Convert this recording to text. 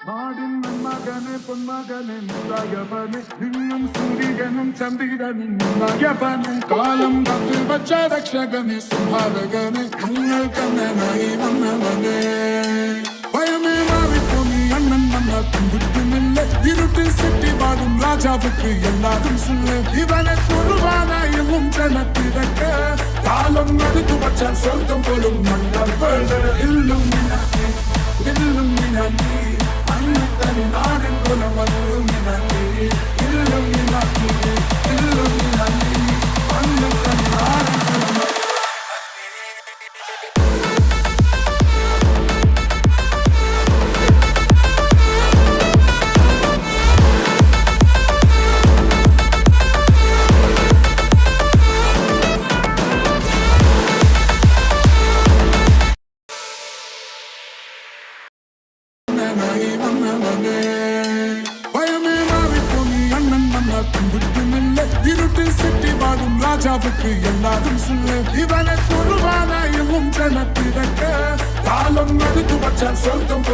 நாடின் மகனே பொன்மகனே முருகவனே இன்னும் சூரியனும் சந்திரனும் முருகவனே காலம் காத்து வச்ச ரட்சகனே சும்மாதகனே உங்கள் கண்ணனாய் வந்தவனே பயமே மாறிப்போனி அண்ணன் மன்னர் தும்பிட்டுமில்லை இருட்டில் சிட்டி வாடும் ராஜாவுக்கு எல்லாரும் சொல்லு இவனை குருவான இவன் ஜனத்திறக்க காலம் நடுத்து வச்சால் சொர்க்கம் போலும் மன்னர் இல்லும் இல்லும் அண்ணன் நாடின் குலம் அல்லுமினி இல்லுமினி இல்லுமினி அண்ணன் நாடின் குலம் பயமே மாறிப்போனி அண்ணன் மன்னர் தும்பிட்டுமில்லை இருட்டில் சிட்டி வாடும் ராஜாவுக்கு எல்லாரும் சொல்லு இவனை குருவான இவன் ஜனத்திறக்க காலம் நடுத்து வச்சால் சொர்க்கம்